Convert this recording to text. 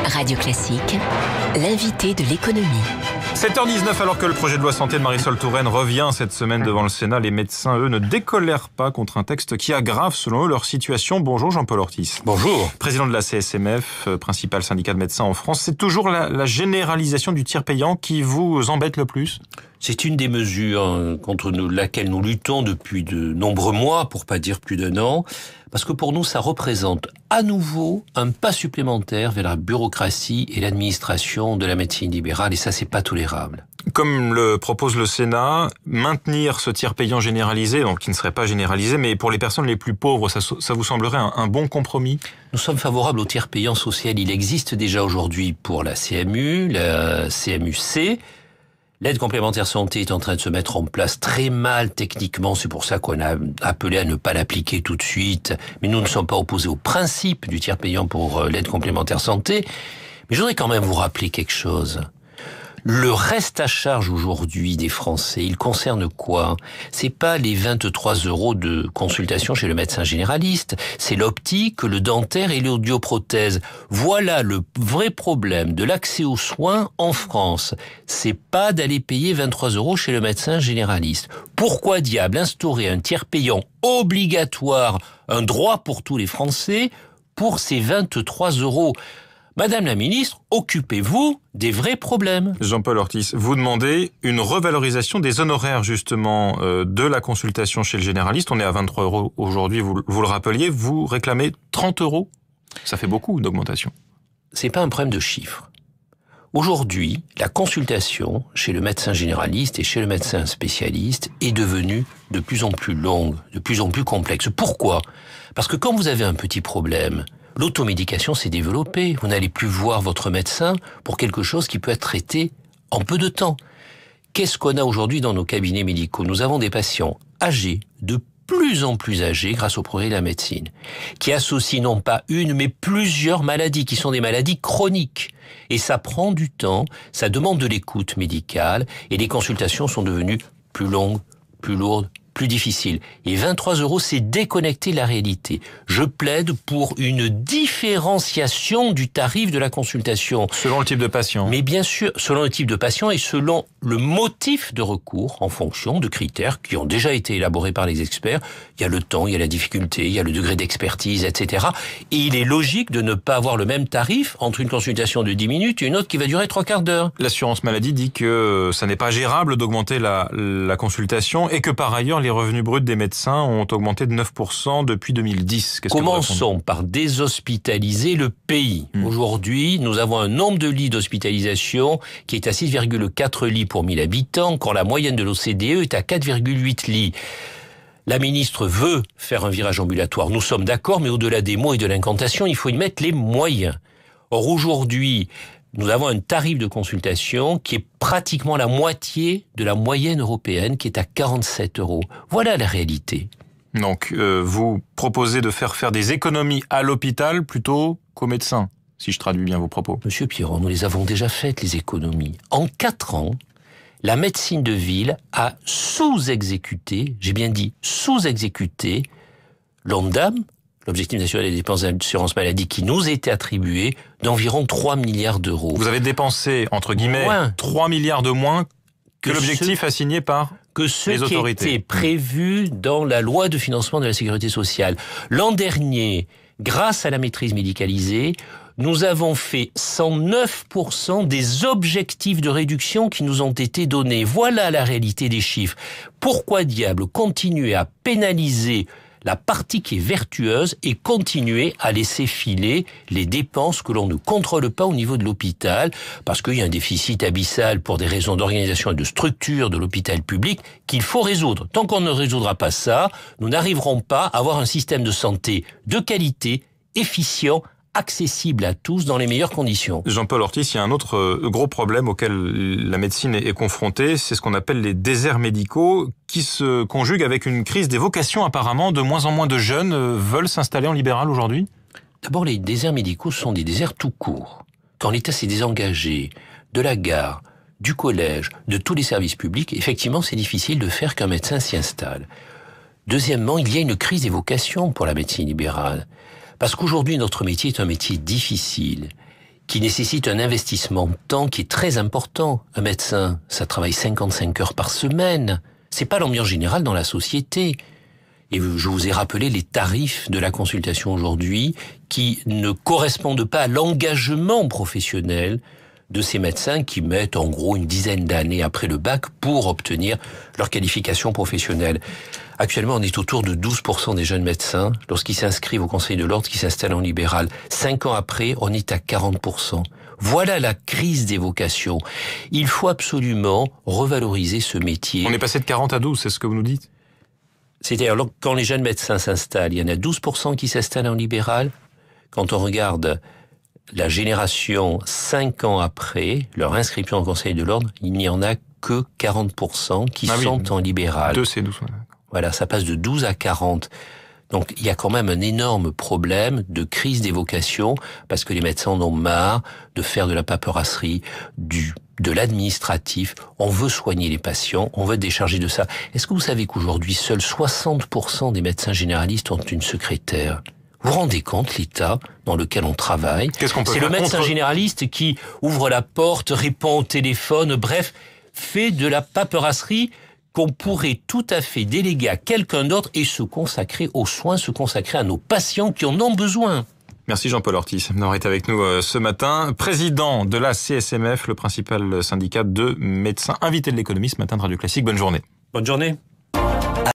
Radio Classique, l'invité de l'économie. 7h19, alors que le projet de loi santé de Marisol Touraine revient cette semaine devant le Sénat, les médecins, eux, ne décolèrent pas contre un texte qui aggrave, selon eux, leur situation. Bonjour Jean-Paul Ortiz. Bonjour. Président de la CSMF, principal syndicat de médecins en France. C'est toujours la généralisation du tiers payant qui vous embête le plus ? C'est une des mesures contre laquelle nous luttons depuis de nombreux mois, pour pas dire plus d'un an, parce que pour nous, ça représente à nouveau un pas supplémentaire vers la bureaucratie et l'administration de la médecine libérale, et ça, c'est pas tolérable. Comme le propose le Sénat, maintenir ce tiers payant généralisé, donc qui ne serait pas généralisé, mais pour les personnes les plus pauvres, ça vous semblerait un bon compromis ? Nous sommes favorables au tiers payant social. Il existe déjà aujourd'hui pour la CMU, la CMU-C. L'aide complémentaire santé est en train de se mettre en place très mal techniquement, c'est pour ça qu'on a appelé à ne pas l'appliquer tout de suite. Mais nous ne sommes pas opposés au principe du tiers payant pour l'aide complémentaire santé. Mais je voudrais quand même vous rappeler quelque chose. Le reste à charge aujourd'hui des Français, il concerne quoi ? C'est pas les 23 € de consultation chez le médecin généraliste, c'est l'optique, le dentaire et l'audioprothèse. Voilà le vrai problème de l'accès aux soins en France. C'est pas d'aller payer 23 € chez le médecin généraliste. Pourquoi diable instaurer un tiers payant obligatoire, un droit pour tous les Français, pour ces 23 €? Madame la ministre, occupez-vous des vrais problèmes. Jean-Paul Ortiz, vous demandez une revalorisation des honoraires justement de la consultation chez le généraliste. On est à 23 € aujourd'hui, vous le rappeliez. Vous réclamez 30 €. Ça fait beaucoup d'augmentation. C'est pas un problème de chiffres. Aujourd'hui, la consultation chez le médecin généraliste et chez le médecin spécialiste est devenue de plus en plus longue, de plus en plus complexe. Pourquoi ? Parce que quand vous avez un petit problème, l'automédication s'est développée. Vous n'allez plus voir votre médecin pour quelque chose qui peut être traité en peu de temps. Qu'est-ce qu'on a aujourd'hui dans nos cabinets médicaux ? Nous avons des patients âgés, de plus en plus âgés grâce au progrès de la médecine, qui associent non pas une, mais plusieurs maladies, qui sont des maladies chroniques. Et ça prend du temps, ça demande de l'écoute médicale, et les consultations sont devenues plus longues, plus lourdes, plus difficile. Et 23 €, c'est déconnecter la réalité. Je plaide pour une différenciation du tarif de la consultation. Selon le type de patient. Mais bien sûr, selon le type de patient et selon le motif de recours, en fonction de critères qui ont déjà été élaborés par les experts. Il y a le temps, il y a la difficulté, il y a le degré d'expertise, etc. Et il est logique de ne pas avoir le même tarif entre une consultation de 10 minutes et une autre qui va durer 3/4 d'heure. L'assurance maladie dit que ça n'est pas gérable d'augmenter la consultation et que par ailleurs, les revenus bruts des médecins ont augmenté de 9% depuis 2010. Commençons par déshospitaliser le pays. Aujourd'hui, nous avons un nombre de lits d'hospitalisation qui est à 6,4 lits pour 1000 habitants, quand la moyenne de l'OCDE est à 4,8 lits. La ministre veut faire un virage ambulatoire. Nous sommes d'accord, mais au-delà des mots et de l'incantation, il faut y mettre les moyens. Or, aujourd'hui, nous avons un tarif de consultation qui est pratiquement la moitié de la moyenne européenne, qui est à 47 €. Voilà la réalité. Donc, vous proposez de faire des économies à l'hôpital plutôt qu'aux médecins, si je traduis bien vos propos. Monsieur Piron, nous les avons déjà faites, les économies. En 4 ans, la médecine de ville a sous-exécuté, j'ai bien dit sous-exécuté, l'ONDAM, l'Objectif national des dépenses d'assurance maladie, qui nous était attribué d'environ 3 milliards d'euros. Vous avez dépensé, entre guillemets, 3 milliards de moins que l'objectif assigné par les autorités. Qui était prévu dans la loi de financement de la sécurité sociale. L'an dernier, grâce à la maîtrise médicalisée, nous avons fait 109% des objectifs de réduction qui nous ont été donnés. Voilà la réalité des chiffres. Pourquoi diable continuer à pénaliser la partie qui est vertueuse et continuer à laisser filer les dépenses que l'on ne contrôle pas au niveau de l'hôpital, parce qu'il y a un déficit abyssal pour des raisons d'organisation et de structure de l'hôpital public qu'il faut résoudre. Tant qu'on ne résoudra pas ça, nous n'arriverons pas à avoir un système de santé de qualité, efficient, accessible à tous dans les meilleures conditions. Jean-Paul Ortiz, il y a un autre gros problème auquel la médecine est confrontée, c'est ce qu'on appelle les déserts médicaux, qui se conjuguent avec une crise des vocations apparemment. De moins en moins de jeunes veulent s'installer en libéral aujourd'hui. D'abord, les déserts médicaux sont des déserts tout court. Quand l'État s'est désengagé de la gare, du collège, de tous les services publics, effectivement, c'est difficile de faire qu'un médecin s'y installe. Deuxièmement, il y a une crise des vocations pour la médecine libérale. Parce qu'aujourd'hui, notre métier est un métier difficile. qui nécessite un investissement de temps qui est très important. Un médecin, ça travaille 55 heures par semaine. C'est pas l'ambiance générale dans la société. Et je vous ai rappelé les tarifs de la consultation aujourd'hui qui ne correspondent pas à l'engagement professionnel de ces médecins qui mettent en gros une dizaine d'années après le bac pour obtenir leur qualification professionnelle. Actuellement, on est autour de 12% des jeunes médecins, lorsqu'ils s'inscrivent au Conseil de l'Ordre, qui s'installent en libéral. 5 ans après, on est à 40%. Voilà la crise des vocations. Il faut absolument revaloriser ce métier. On est passé de 40 à 12, c'est ce que vous nous dites? C'est-à-dire, quand les jeunes médecins s'installent, il y en a 12% qui s'installent en libéral. Quand on regarde la génération 5 ans après leur inscription au Conseil de l'Ordre, il n'y en a que 40% qui sont en libéral. 2, c'est 12. Voilà, ça passe de 12 à 40. Donc, il y a quand même un énorme problème de crise des vocations parce que les médecins en ont marre de faire de la paperasserie, de l'administratif. On veut soigner les patients, on veut décharger de ça. Est-ce que vous savez qu'aujourd'hui, seuls 60% des médecins généralistes ont une secrétaire? Vous vous rendez compte, l'état dans lequel on travaille? C'est le médecin généraliste qui ouvre la porte, répond au téléphone, bref, fait de la paperasserie qu'on pourrait tout à fait déléguer à quelqu'un d'autre et se consacrer aux soins, se consacrer à nos patients qui en ont besoin. Merci Jean-Paul Ortiz d'avoir été avec nous ce matin. Président de la CSMF, le principal syndicat de médecins, invité de l'économie ce matin de Radio Classique. Bonne journée. Bonne journée.